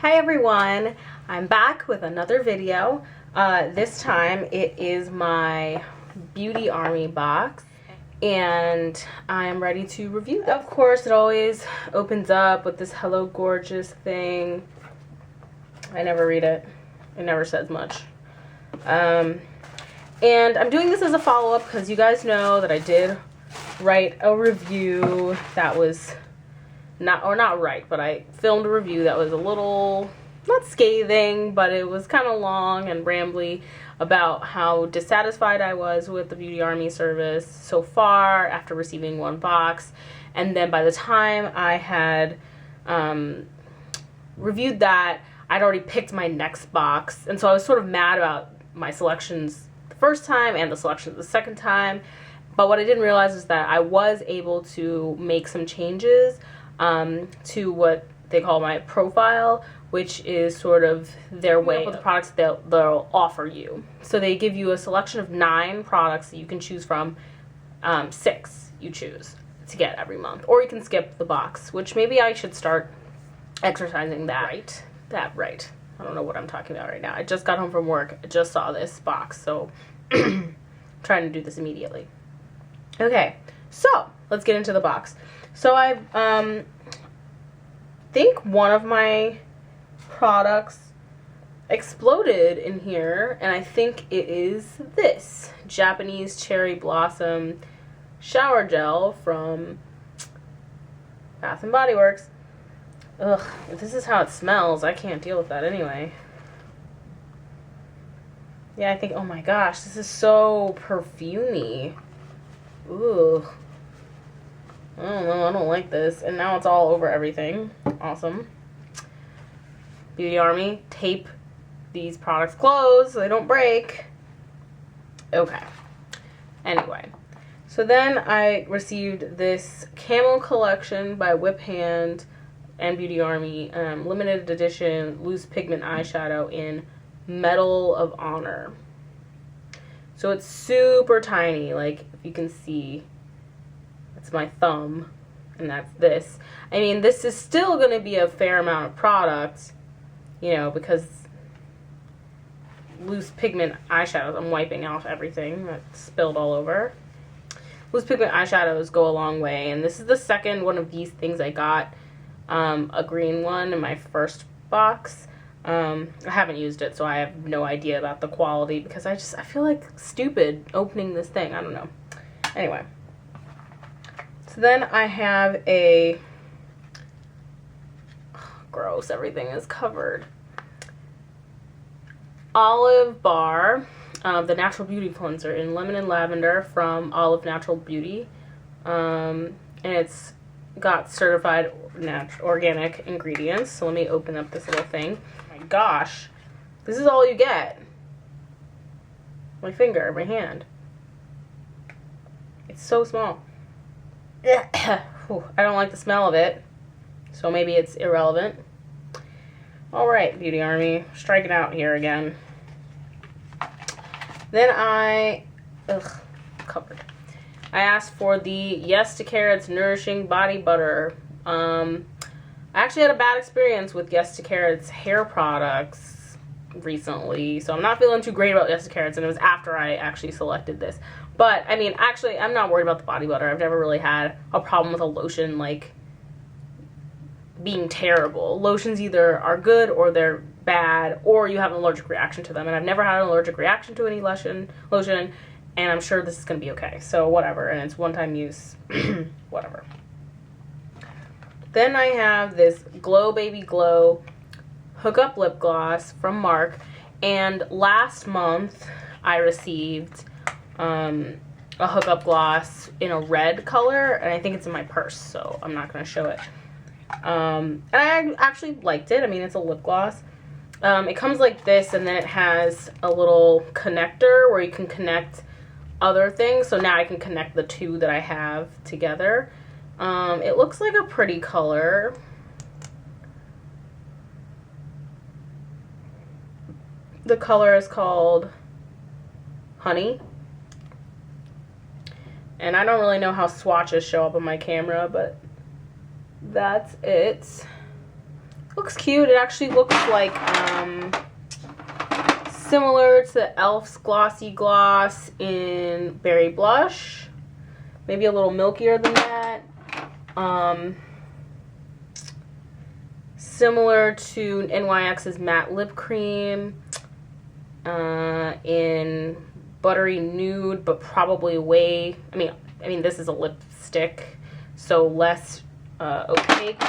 Hi everyone, I'm back with another video. This time it is my BeautyArmy box and I'm ready to review that. Of course, it always opens up with this Hello Gorgeous thing. I never read it. It never says much. And I'm doing this as a follow-up because you guys know that I did write a review that was but I filmed a review that was a little, not scathing, but it was kind of long and rambly about how dissatisfied I was with the BeautyArmy service so far after receiving one box. And then by the time I had reviewed that, I'd already picked my next box. And so I was sort of mad about my selections the first time and the selections the second time. But what I didn't realize is that I was able to make some changes to what they call my profile, which is sort of their way of the products they'll offer you. So they give you a selection of 9 products that you can choose from. 6 you choose to get every month, or you can skip the box, which maybe I should start exercising that. Right. I don't know what I'm talking about right now. I just got home from work. I just saw this box, so I'm trying to do this immediately. Okay, so let's get into the box. So I think one of my products exploded in here, and I think it is this Japanese Cherry Blossom Shower Gel from Bath & Body Works. Ugh, if this is how it smells, I can't deal with that anyway. Yeah, I think, oh my gosh, this is so perfumey. Ooh. I don't know, I don't like this. And now it's all over everything. Awesome. BeautyArmy, tape these products closed so they don't break. Okay. Anyway. So then I received this Camel Collection by Whip Hand and BeautyArmy limited edition loose pigment eyeshadow in Medal of Honor. So it's super tiny, like if you can see. That's my thumb, and that's this. I mean, this is still going to be a fair amount of product, you know, because loose pigment eyeshadows, I'm wiping off everything that spilled all over. Loose pigment eyeshadows go a long way, and this is the second one of these things I got, a green one in my first box. I haven't used it, so I have no idea about the quality because I feel like stupid opening this thing. I don't know. Anyway. So then I have a, gross, everything is covered, Olive Bar, the Natural Beauty Cleanser in Lemon and Lavender from Olive Natural Beauty. And it's got certified organic ingredients. So let me open up this little thing. Oh my gosh, this is all you get. My finger, my hand. It's so small. I don't like the smell of it, so maybe it's irrelevant. Alright, BeautyArmy, striking out here again. Then I asked for the Yes to Carrots Nourishing Body Butter. I actually had a bad experience with Yes to Carrots hair products recently, so I'm not feeling too great about Yes to Carrots, and it was after I actually selected this. But, I mean, actually, I'm not worried about the body butter. I've never really had a problem with a lotion, like, being terrible. Lotions either are good or they're bad, or you have an allergic reaction to them. And I've never had an allergic reaction to any lotion, and I'm sure this is going to be okay. So, whatever. And it's one-time use. Whatever. Then I have this Glow Baby Glow Hookup Lip Gloss from Mark. And last month, I received a hookup gloss in a red color, and I think it's in my purse, so I'm not going to show it. And I actually liked it. I mean, it's a lip gloss. It comes like this, and then it has a little connector where you can connect other things. So now I can connect the two that I have together. It looks like a pretty color. The color is called Honey. And I don't really know how swatches show up on my camera, but that's it. Looks cute. It actually looks like similar to e.l.f.'s Glossy Gloss in Berry Blush. Maybe a little milkier than that. Similar to NYX's Matte Lip Cream in Buttery Nude, but probably way, I mean this is a lipstick, so less opaque.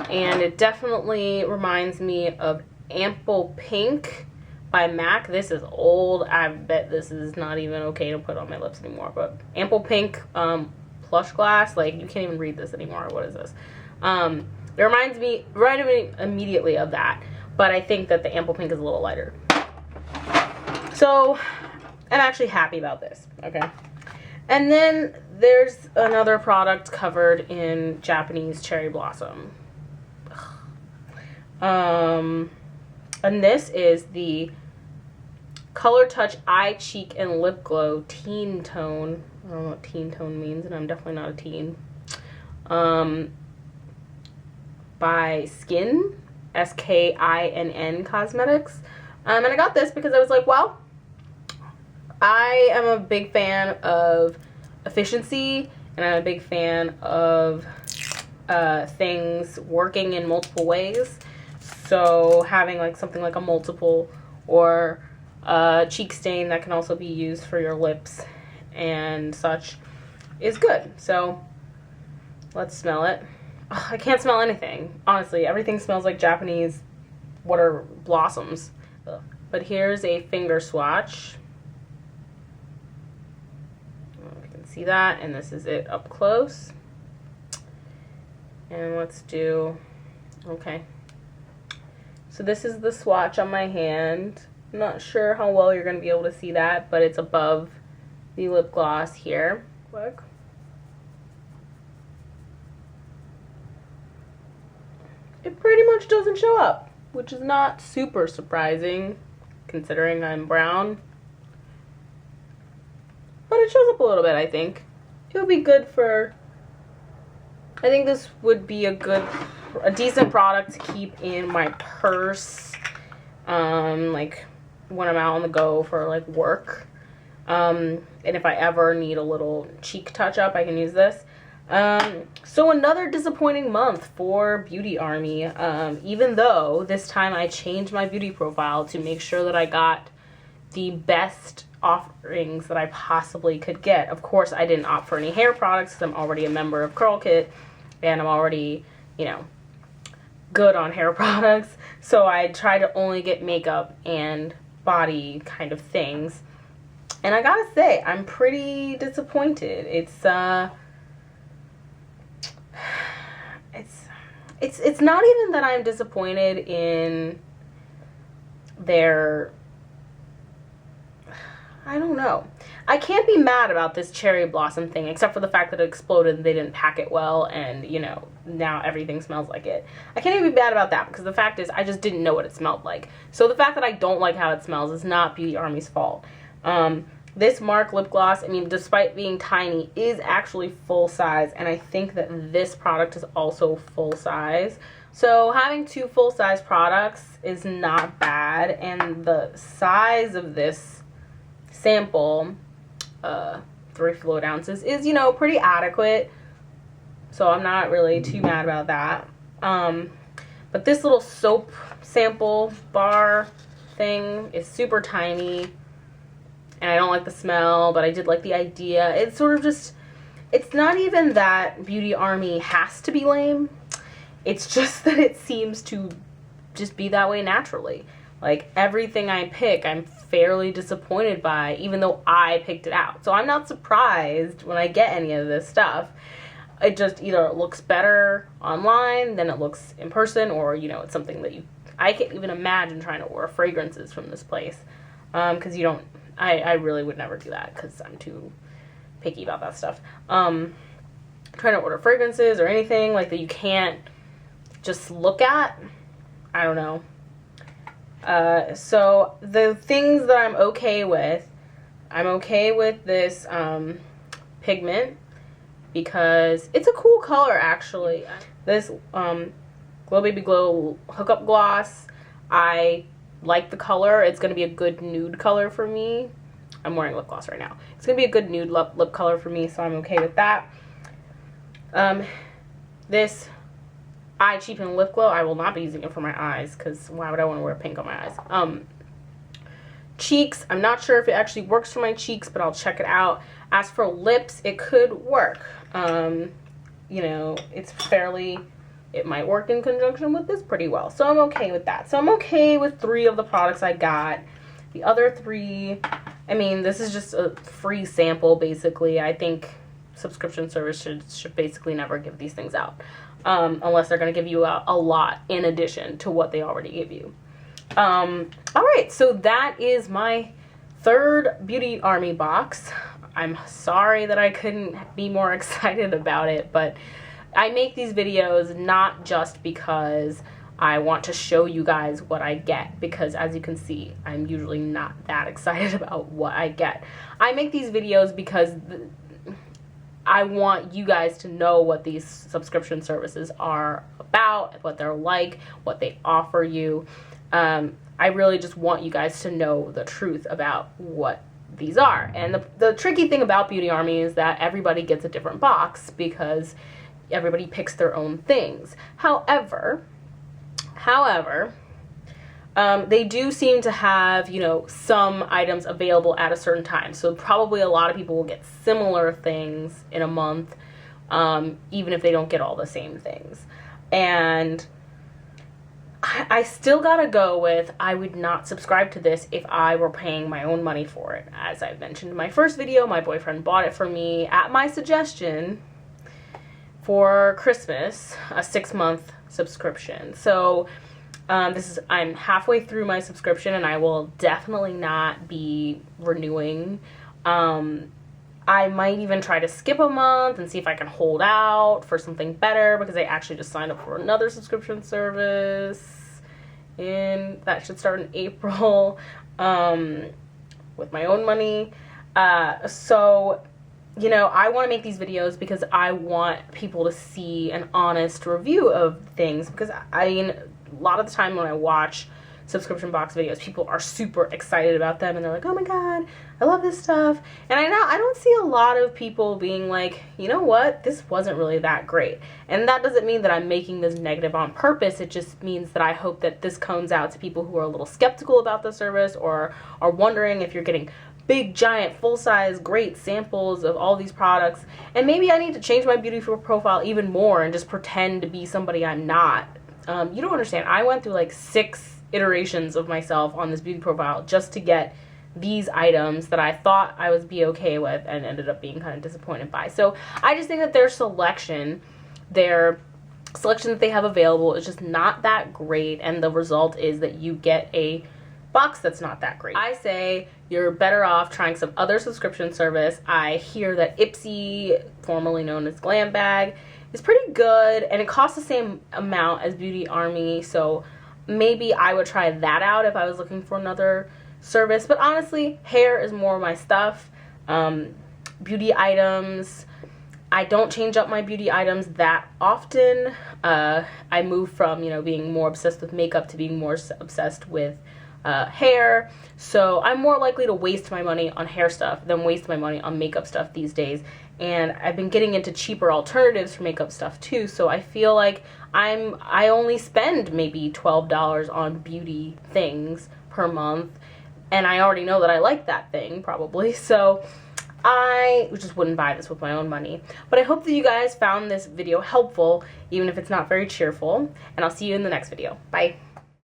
And it definitely reminds me of Ample Pink by MAC. This is old. I bet this is not even okay to put on my lips anymore. But Ample Pink Plush Glass, like you can't even read this anymore. What is this? It reminds me immediately of that. But I think that the Ample Pink is a little lighter. So I'm actually happy about this. Okay. And then there's another product covered in Japanese Cherry Blossom. And this is the Color Touch Eye, Cheek, and Lip Glow Teen Tone. I don't know what teen tone means, and I'm definitely not a teen. By Skin, SKINN Cosmetics. And I got this because I was like, well, I am a big fan of efficiency, and I'm a big fan of things working in multiple ways. So having like something like a multiple or a cheek stain that can also be used for your lips and such is good. So let's smell it. Ugh, I can't smell anything. Honestly, everything smells like Japanese water blossoms. Ugh. But here's a finger swatch. You can see that, and this is it up close. And let's do, okay. So this is the swatch on my hand. I'm not sure how well you're going to be able to see that, but it's above the lip gloss here. Quick. It pretty much doesn't show up, which is not super surprising considering I'm brown. But it shows up a little bit, I think. It would be good for, I think this would be a decent product to keep in my purse, like when I'm out on the go for like work. And if I ever need a little cheek touch up, I can use this. So another disappointing month for BeautyArmy, even though this time I changed my beauty profile to make sure that I got the best offerings that I possibly could get. Of course, I didn't opt for any hair products because I'm already a member of Curl Kit and I'm already, you know, good on hair products. So I try to only get makeup and body kind of things. And I gotta say, I'm pretty disappointed. It's not even that I'm disappointed in their, I don't know. I can't be mad about this cherry blossom thing, except for the fact that it exploded and they didn't pack it well, and, you know, now everything smells like it. I can't even be mad about that, because the fact is, I just didn't know what it smelled like. So the fact that I don't like how it smells is not BeautyArmy's fault. This MARC lip gloss, I mean, despite being tiny, is actually full size, and I think that this product is also full size. So having two full size products is not bad, and the size of this sample, 3 fluid ounces, is, you know, pretty adequate. So I'm not really too mad about that. But this little soap sample bar thing is super tiny. And I don't like the smell, but I did like the idea. It's sort of just, it's not even that BeautyArmy has to be lame. It's just that it seems to just be that way naturally. Like, everything I pick, I'm fairly disappointed by, even though I picked it out. So I'm not surprised when I get any of this stuff. It just either looks better online than it looks in person, or, you know, it's something that I can't even imagine trying to order fragrances from this place. Because you don't, I really would never do that because I'm too picky about that stuff. Trying to order fragrances or anything like that you can't just look at, I don't know. So the things that I'm okay with this pigment because it's a cool color actually. This Glow Baby Glow Hookup Gloss. I like the color. It's going to be a good nude color for me. I'm wearing lip gloss right now. It's going to be a good nude lip color for me, so I'm okay with that. This Eye Cheapen Lip Glow, I will not be using it for my eyes, because why would I want to wear pink on my eyes? Cheeks, I'm not sure if it actually works for my cheeks, but I'll check it out. As for lips, it could work. You know, it might work in conjunction with this pretty well. So I'm okay with that. So I'm okay with 3 of the products I got. The other 3, I mean, this is just a free sample, basically. I think subscription service should basically never give these things out. Unless they're going to give you a lot in addition to what they already give you. Alright, so that is my 3rd BeautyArmy box. I'm sorry that I couldn't be more excited about it, but I make these videos not just because I want to show you guys what I get, because as you can see, I'm usually not that excited about what I get. I make these videos because I want you guys to know what these subscription services are about, what they're like, what they offer you. I really just want you guys to know the truth about what these are. And the tricky thing about BeautyArmy is that everybody gets a different box because everybody picks their own things. However, they do seem to have, you know, some items available at a certain time. So probably a lot of people will get similar things in a month, even if they don't get all the same things. And I still gotta go with, I would not subscribe to this if I were paying my own money for it. As I mentioned in my first video, my boyfriend bought it for me at my suggestion for Christmas, a 6-month subscription. So I'm halfway through my subscription, and I will definitely not be renewing. I might even try to skip a month and see if I can hold out for something better, because I actually just signed up for another subscription service, and that should start in April, with my own money. So, you know, I want to make these videos because I want people to see an honest review of things, because I mean, a lot of the time when I watch subscription box videos, people are super excited about them, and they're like, oh my god, I love this stuff. And I don't see a lot of people being like, you know what, this wasn't really that great. And that doesn't mean that I'm making this negative on purpose. It just means that I hope that this comes out to people who are a little skeptical about the service, or are wondering if you're getting big, giant, full-size, great samples of all these products. And maybe I need to change my beauty profile even more and just pretend to be somebody I'm not. You don't understand. I went through like 6 iterations of myself on this beauty profile just to get these items that I thought I would be okay with, and ended up being kind of disappointed by. So I just think that their selection that they have available is just not that great, and the result is that you get a box that's not that great. I say you're better off trying some other subscription service. I hear that Ipsy, formerly known as Glam Bag, is pretty good, and it costs the same amount as BeautyArmy, so maybe I would try that out if I was looking for another service. But honestly, hair is more my stuff. Beauty items, I don't change up my beauty items that often. I moved from, you know, being more obsessed with makeup to being more obsessed with hair, so I'm more likely to waste my money on hair stuff than waste my money on makeup stuff these days. And I've been getting into cheaper alternatives for makeup stuff too, so I feel like I only spend maybe $12 on beauty things per month, and I already know that I like that thing probably, so I just wouldn't buy this with my own money. But I hope that you guys found this video helpful, even if it's not very cheerful, and I'll see you in the next video. Bye.